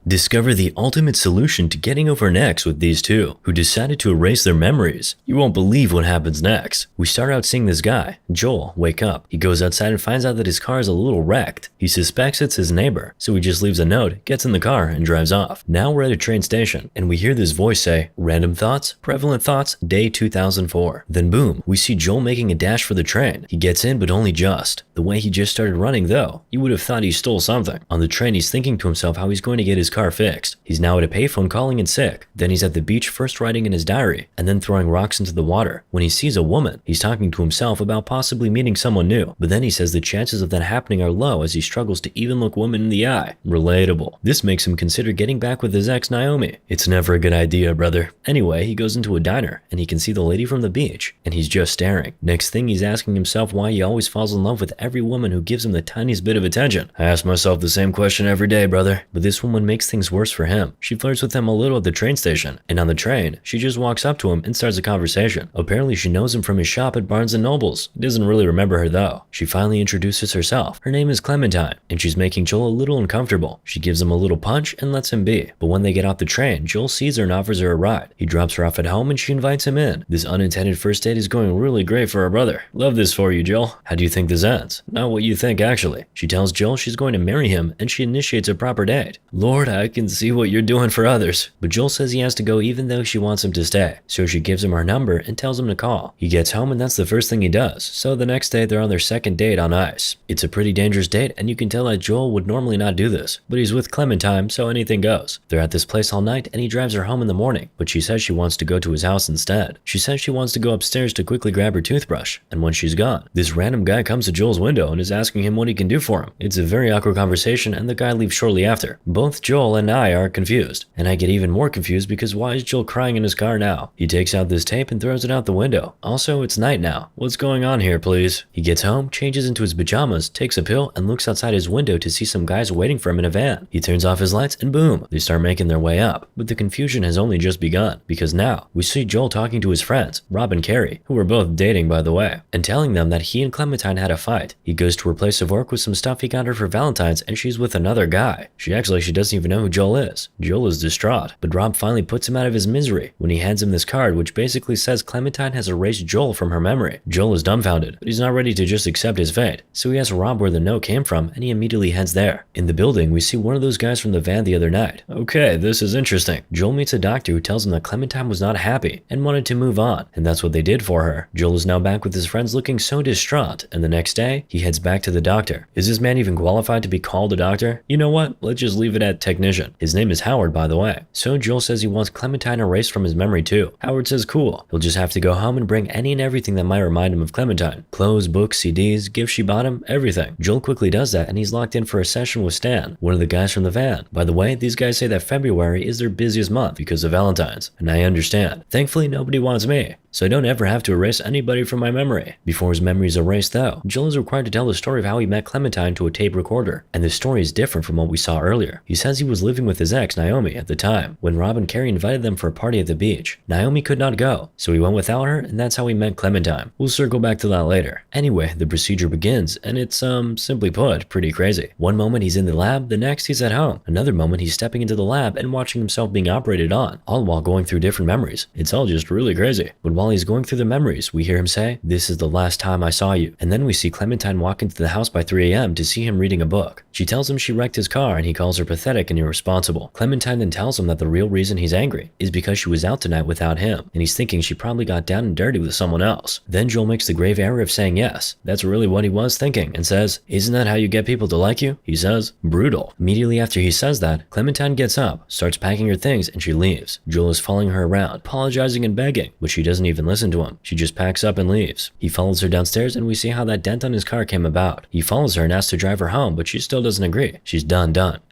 Discover the ultimate solution to getting over an ex with these two, who decided to erase their memories. You won't believe what happens next. We start out seeing this guy, Joel, wake up. He goes outside and finds out that his car is a little wrecked. He suspects it's his neighbor, so he just leaves a note, gets in the car, and drives off. Now we're at a train station, and we hear this voice say, "Random thoughts, prevalent thoughts, day 2004. Then boom, we see Joel making a dash for the train. He gets in, but only just. The way he just started running though, you would have thought he stole something. On the train, he's thinking to himself how he's going to get his car fixed. He's now at a payphone calling in sick. Then he's at the beach first writing in his diary, and then throwing rocks into the water. When he sees a woman, he's talking to himself about possibly meeting someone new. But then he says the chances of that happening are low as he struggles to even look women in the eye. Relatable. This makes him consider getting back with his ex Naomi. It's never a good idea, brother. Anyway, he goes into a diner, and he can see the lady from the beach, and he's just staring. Next thing, he's asking himself why he always falls in love with every woman who gives him the tiniest bit of attention. I ask myself the same question every day, brother. But this woman makes things worse for him. She flirts with him a little at the train station, and on the train, she just walks up to him and starts a conversation. Apparently, she knows him from his shop at Barnes & Noble's. He doesn't really remember her though. She finally introduces herself. Her name is Clementine, and she's making Joel a little uncomfortable. She gives him a little punch and lets him be. But when they get off the train, Joel sees her and offers her a ride. He drops her off at home and she invites him in. This unintended first date is going really great for our brother. Love this for you, Joel. How do you think this ends? Not what you think, actually. She tells Joel she's going to marry him, and she initiates a proper date. Lord, I can see what you're doing for others. But Joel says he has to go even though she wants him to stay. So she gives him her number and tells him to call. He gets home and that's the first thing he does. So the next day they're on their second date on ice. It's a pretty dangerous date, and you can tell that Joel would normally not do this. But he's with Clementine, so anything goes. They're at this place all night, and he drives her home in the morning. But she says she wants to go to his house instead. She says she wants to go upstairs to quickly grab her toothbrush. And when she's gone, this random guy comes to Joel's window and is asking him what he can do for him. It's a very awkward conversation, and the guy leaves shortly after. Both Joel and I are confused. And I get even more confused because why is Joel crying in his car now? He takes out this tape and throws it out the window. Also, it's night now. What's going on here, please? He gets home, changes into his pajamas, takes a pill, and looks outside his window to see some guys waiting for him in a van. He turns off his lights and boom, they start making their way up. But the confusion has only just begun, because now we see Joel talking to his friends, Rob and Carrie, who were both dating by the way, and telling them that he and Clementine had a fight. He goes to her place of work with some stuff he got her for Valentine's, and she's with another guy. She acts like she doesn't even know who Joel is. Joel is distraught, but Rob finally puts him out of his misery when he hands him this card which basically says Clementine has erased Joel from her memory. Joel is dumbfounded, but he's not ready to just accept his fate, so he asks Rob where the note came from, and he immediately heads there. In the building, we see one of those guys from the van the other night. Okay, this is interesting. Joel meets a doctor who tells him that Clementine was not happy and wanted to move on, and that's what they did for her. Joel is now back with his friends looking so distraught, and the next day, he heads back to the doctor. Is this man even qualified to be called a doctor? You know what? Let's just leave it at technician. His name is Howard, by the way. So Joel says he wants Clementine erased from his memory too. Howard says cool. He'll just have to go home and bring any and everything that might remind him of Clementine. Clothes, books, CDs, gifts she bought him, everything. Joel quickly does that, and he's locked in for a session with Stan, one of the guys from the van. By the way, these guys say that February is their busiest month because of Valentine's, and I understand. Thankfully, nobody wants me, so I don't ever have to erase anybody from my memory. Before his memory is erased though, Joel is required to tell the story of how he met Clementine to a tape recorder, and the story is different from what we saw earlier. He says he was living with his ex, Naomi, at the time, when Rob and Carrie invited them for a party at the beach. Naomi could not go, so he went without her, and that's how he met Clementine. We'll circle back to that later. Anyway, the procedure begins, and it's, simply put, pretty crazy. One moment he's in the lab, the next he's at home. Another moment he's stepping into the lab and watching himself being operated on, all while going through different memories. It's all just really crazy. But while he's going through the memories, we hear him say, "This is the last time I saw you." And then we see Clementine walk into the house by 3 a.m. to see him reading a book. She tells him she wrecked his car and he calls her pathetic and irresponsible. Clementine then tells him that the real reason he's angry is because she was out tonight without him, and he's thinking she probably got down and dirty with someone else. Then Joel makes the grave error of saying yes, that's really what he was thinking, and says, "Isn't that how you get people to like you?" He says, "Brutal." Immediately after he says that, Clementine gets up, starts packing her things, and she leaves. Joel is following her around, apologizing and begging, but she doesn't even listen to him. She just packs up and leaves. He follows her downstairs, and we see how that dent on his car came about. He follows her and asks to drive her home, but she still doesn't agree. She's done.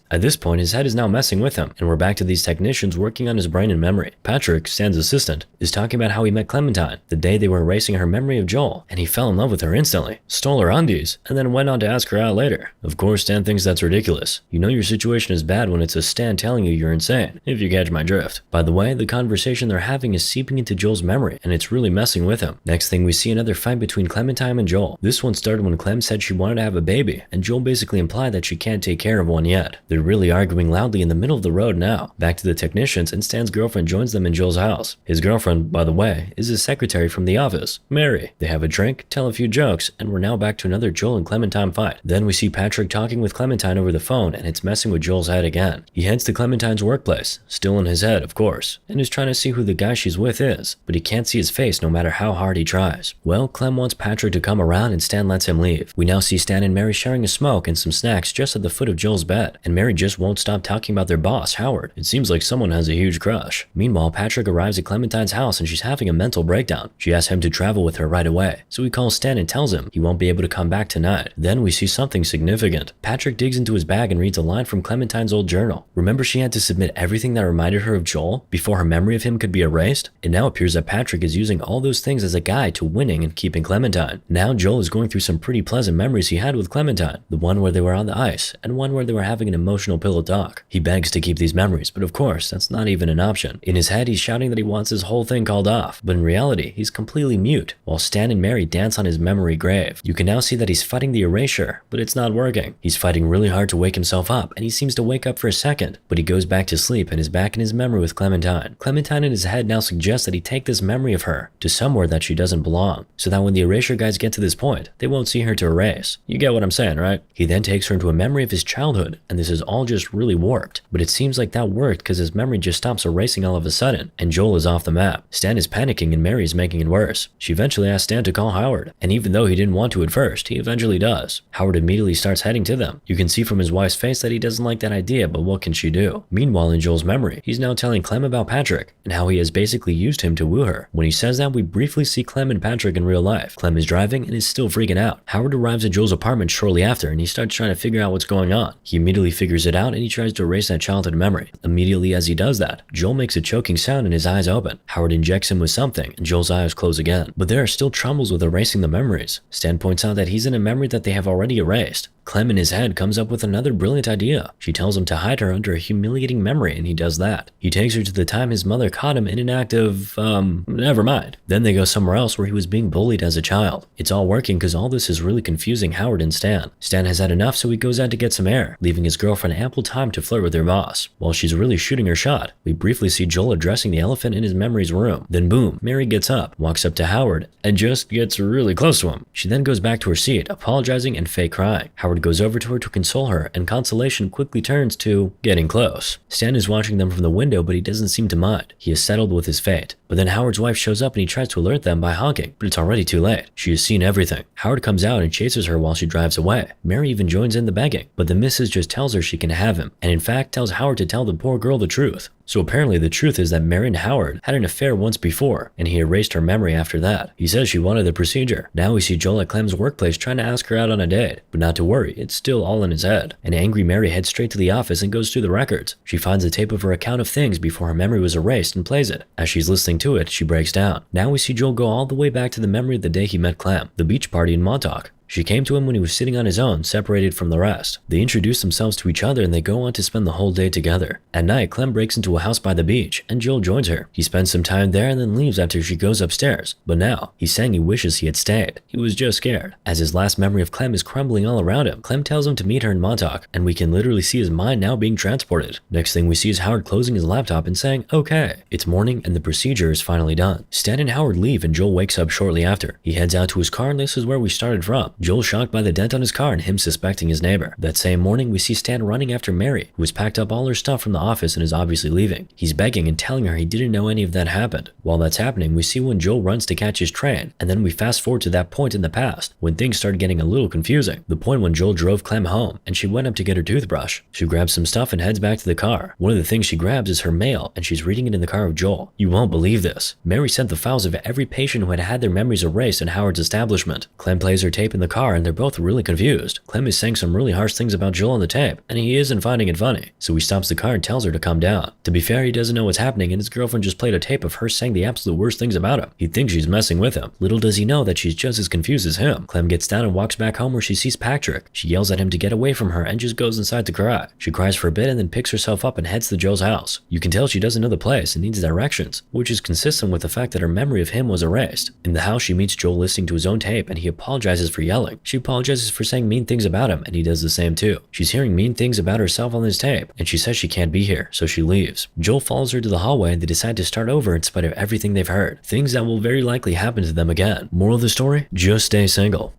At this point, his head is now messing with him, and we're back to these technicians working on his brain and memory. Patrick, Stan's assistant, is talking about how he met Clementine the day they were erasing her memory of Joel, and he fell in love with her instantly, stole her undies, and then went on to ask her out later. Of course, Stan thinks that's ridiculous. You know your situation is bad when it's a Stan telling you you're insane, if you catch my drift. By the way, the conversation they're having is seeping into Joel's memory, and it's really messing with him. Next thing we see another fight between Clementine and Joel. This one started when Clem said she wanted to have a baby, and Joel basically implied that she can't take care of one yet. They're but really arguing loudly in the middle of the road now. Back to the technicians, and Stan's girlfriend joins them in Joel's house. His girlfriend, by the way, is his secretary from the office, Mary. They have a drink, tell a few jokes, and we're now back to another Joel and Clementine fight. Then we see Patrick talking with Clementine over the phone, and it's messing with Joel's head again. He heads to Clementine's workplace, still in his head, of course, and is trying to see who the guy she's with is, but he can't see his face no matter how hard he tries. Well, Clem wants Patrick to come around, and Stan lets him leave. We now see Stan and Mary sharing a smoke and some snacks just at the foot of Joel's bed, and Mary just won't stop talking about their boss, Howard. It seems like someone has a huge crush. Meanwhile, Patrick arrives at Clementine's house and she's having a mental breakdown. She asks him to travel with her right away, so he calls Stan and tells him he won't be able to come back tonight. Then we see something significant. Patrick digs into his bag and reads a line from Clementine's old journal. Remember, she had to submit everything that reminded her of Joel before her memory of him could be erased? It now appears that Patrick is using all those things as a guide to winning and keeping Clementine. Now Joel is going through some pretty pleasant memories he had with Clementine, the one where they were on the ice and one where they were having an emotional pillow talk. He begs to keep these memories, but of course that's not even an option. In his head he's shouting that he wants this whole thing called off, but in reality he's completely mute while Stan and Mary dance on his memory grave. You can now see that he's fighting the erasure, but it's not working. He's fighting really hard to wake himself up, and he seems to wake up for a second, but he goes back to sleep and is back in his memory with Clementine. Clementine in his head now suggests that he take this memory of her to somewhere that she doesn't belong, so that when the erasure guys get to this point, they won't see her to erase. You get what I'm saying, right? He then takes her into a memory of his childhood, and this is all just really warped, but it seems like that worked because his memory just stops erasing all of a sudden, and Joel is off the map. Stan is panicking and Mary is making it worse. She eventually asks Stan to call Howard, and even though he didn't want to at first, he eventually does. Howard immediately starts heading to them. You can see from his wife's face that he doesn't like that idea, but what can she do? Meanwhile, in Joel's memory, he's now telling Clem about Patrick and how he has basically used him to woo her. When he says that, we briefly see Clem and Patrick in real life. Clem is driving and is still freaking out. Howard arrives at Joel's apartment shortly after, and he starts trying to figure out what's going on. He immediately figures it out and he tries to erase that childhood memory. Immediately as he does that, Joel makes a choking sound and his eyes open. Howard injects him with something and Joel's eyes close again. But there are still troubles with erasing the memories. Stan points out that he's in a memory that they have already erased. Clem in his head comes up with another brilliant idea. She tells him to hide her under a humiliating memory, and he does that. He takes her to the time his mother caught him in an act of, never mind. Then they go somewhere else where he was being bullied as a child. It's all working because all this is really confusing Howard and Stan. Stan has had enough, so he goes out to get some air, leaving his girlfriend ample time to flirt with her boss. While she's really shooting her shot, we briefly see Joel addressing the elephant in his memory's room. Then boom, Mary gets up, walks up to Howard, and just gets really close to him. She then goes back to her seat, apologizing and fake crying. Howard goes over to her to console her, and consolation quickly turns to getting close. Stan is watching them from the window, but he doesn't seem to mind. He is settled with his fate. But then Howard's wife shows up and he tries to alert them by honking, but it's already too late. She has seen everything. Howard comes out and chases her while she drives away. Mary even joins in the begging, but the missus just tells her she can have him, and in fact tells Howard to tell the poor girl the truth. So apparently the truth is that Mary and Howard had an affair once before, and he erased her memory after that. He says she wanted the procedure. Now we see Joel at Clem's workplace trying to ask her out on a date, but not to worry, it's still all in his head. An angry Mary heads straight to the office and goes through the records. She finds a tape of her account of things before her memory was erased and plays it. As she's listening to it, she breaks down. Now we see Joel go all the way back to the memory of the day he met Clem, the beach party in Montauk. She came to him when he was sitting on his own, separated from the rest. They introduce themselves to each other and they go on to spend the whole day together. At night, Clem breaks into a house by the beach, and Joel joins her. He spends some time there and then leaves after she goes upstairs. But now, he's saying he wishes he had stayed. He was just scared. As his last memory of Clem is crumbling all around him, Clem tells him to meet her in Montauk, and we can literally see his mind now being transported. Next thing we see is Howard closing his laptop and saying, okay. It's morning and the procedure is finally done. Stan and Howard leave and Joel wakes up shortly after. He heads out to his car and this is where we started from. Joel shocked by the dent on his car and him suspecting his neighbor. That same morning, we see Stan running after Mary, who has packed up all her stuff from the office and is obviously leaving. He's begging and telling her he didn't know any of that happened. While that's happening, we see when Joel runs to catch his train, and then we fast forward to that point in the past, when things started getting a little confusing. The point when Joel drove Clem home, and she went up to get her toothbrush. She grabs some stuff and heads back to the car. One of the things she grabs is her mail, and she's reading it in the car of Joel. You won't believe this. Mary sent the files of every patient who had had their memories erased in Howard's establishment. Clem plays her tape in the car, and they're both really confused. Clem is saying some really harsh things about Joel on the tape, and he isn't finding it funny, so he stops the car and tells her to calm down. To be fair, he doesn't know what's happening, and his girlfriend just played a tape of her saying the absolute worst things about him. He thinks she's messing with him. Little does he know that she's just as confused as him. Clem gets down and walks back home where she sees Patrick. She yells at him to get away from her and just goes inside to cry. She cries for a bit and then picks herself up and heads to Joel's house. You can tell she doesn't know the place and needs directions, which is consistent with the fact that her memory of him was erased. In the house, she meets Joel listening to his own tape and he apologizes for yelling yelling. She apologizes for saying mean things about him, and he does the same too. She's hearing mean things about herself on this tape, and she says she can't be here, so she leaves. Joel follows her to the hallway, and they decide to start over in spite of everything they've heard. Things that will very likely happen to them again. Moral of the story? Just stay single.